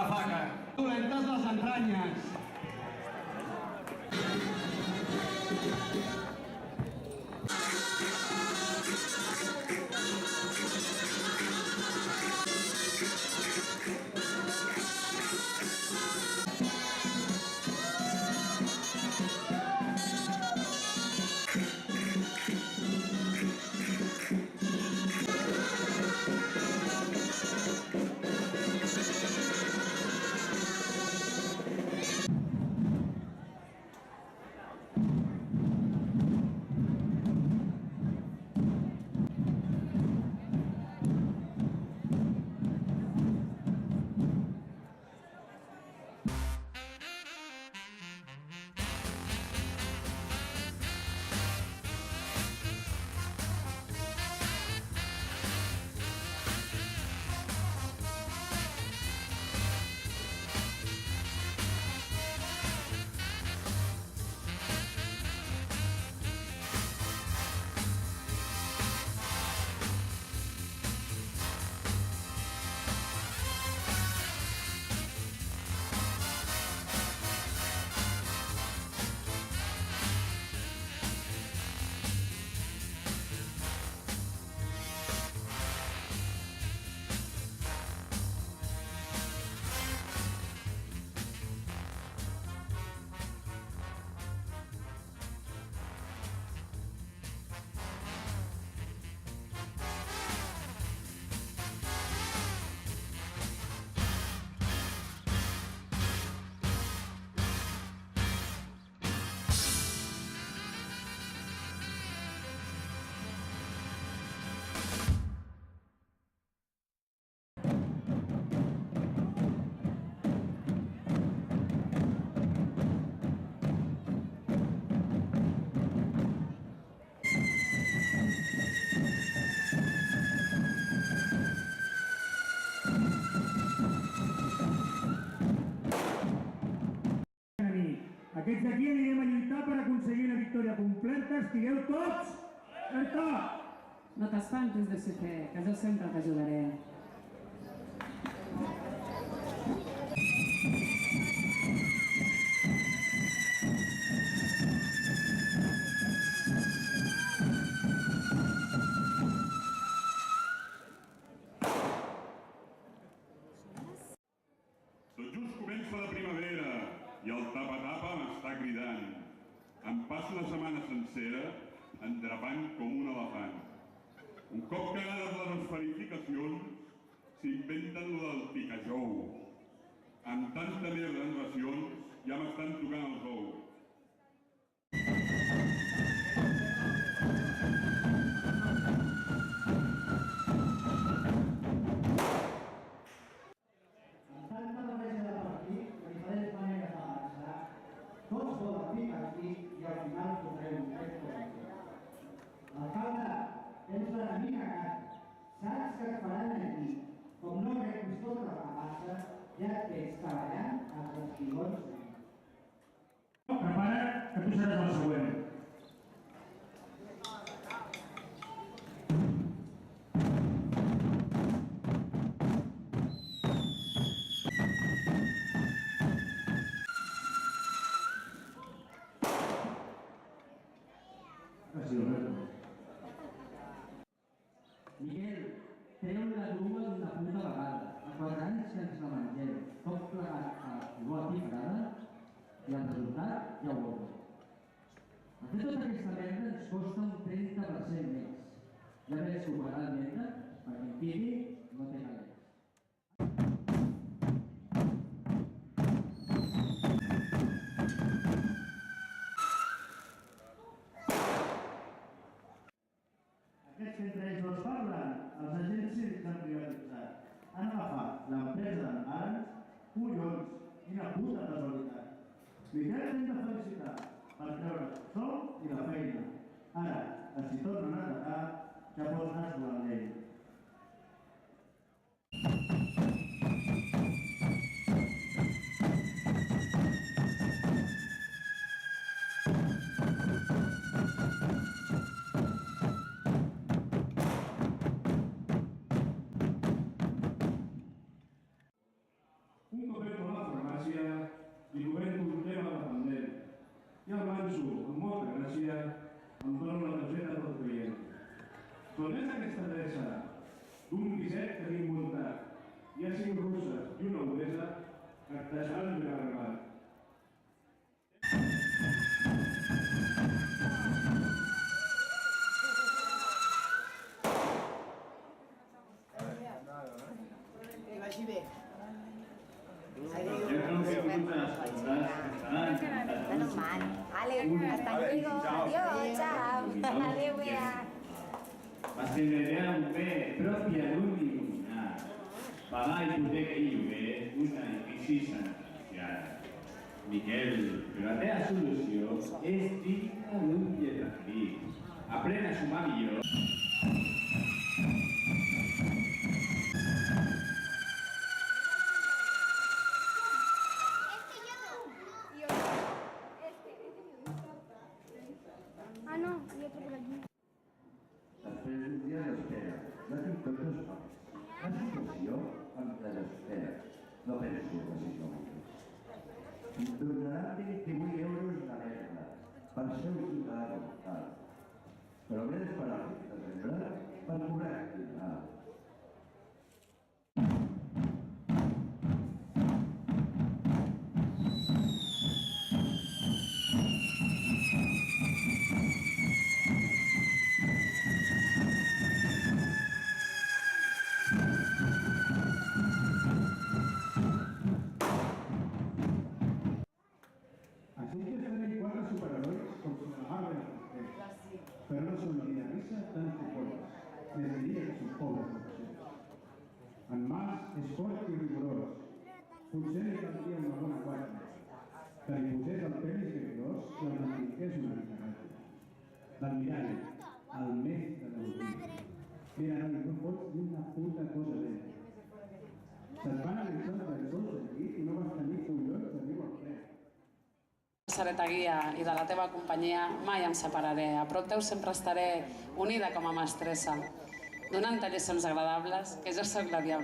la faca. Dolentes les entranyes. Aquests d'aquí anirem a lluitar per aconseguir una victòria completa. Estigueu tots? Alerta! No t'espantis de ser fe, que jo sempre t'ajudaré. Tot just comença la primavera i el tapa-tapa m'està cridant. Em passo una setmana sencera endrapant com un elefant. Un cop cagades les esferificacions, s'inventen lo del picajou. Amb tanta merda en racions, ja m'estan tocant els ous. Tots volen dir aquí i al final podrem un fet polític. Alcalde, tens l'enemic cagat. Saps que et faran aquí. Com no arreglis tota la passa, ja et veig treballant als espigons. Prepara't, que tu seràs el següent. Miguel, treu la grua d'una puta vegada. A 4 anys que ens la mengem. Tot plegat a igual picada i el resultat ja ho veureu. A fer tota aquesta merda ens costa un 30% més. Ja veig que ho pagarà el merda, perquè en Piri no té calés. Aquests que entre ells dos parlen, els agents cívics han privatitzat. Han agafat l'empresa d'Arans, collons, quina puta casualitat. Miquel t'hem de felicitar per treure el sou i la feina. Ara, que si tornen a atacar, ja pots anar durant l'ell. Un cop Com és aquesta adreça d'un disset que tinc muntat, hi ha 5 russes i una honesa que et deixaran ben arrelat. Que vagi bé. Menos mal. Vale, hasta luego. Adiós, chao. Adéu, Va ser una idea un bé pròpia d'un il·luminat. Pagar hipoteca i lloguer d'un edifici sentenciat. Miquel, però la teva solució és digna d'un lletratí. Aprèn a sumar millor. Ah, no, y otro por aquí. Després d'un dia d'espera, no tinc tots els papers. La situació em desespera. No penso decisivament. Em donaran 28 euros de renda per ser un ciutadà adoptat. Però hauré d'esperar el 8 de desembre per cobrar activitat. Así que tenéis 4 superhéroes con su trabajo en el pastel. Pero no son ni de risa tan pobres, ni de día que son pobres profesores. En Mas és fort i rigorós. Potser li caldria una bona guarda, que li posés el penis rigorós i el mantingués una mica ràpida. Del mirall, el mestre de l'últim. Mira, noi, no pots dir una puta cosa bé. Se't van analitzar els dos aquí i no vas tenir collons de dir-ho al ple. Seré ta guia i de la teva companyia mai em separaré. A prop teu sempre estaré unida com a mestressa, donant-te lliçons agradables, que jo sóc la diable.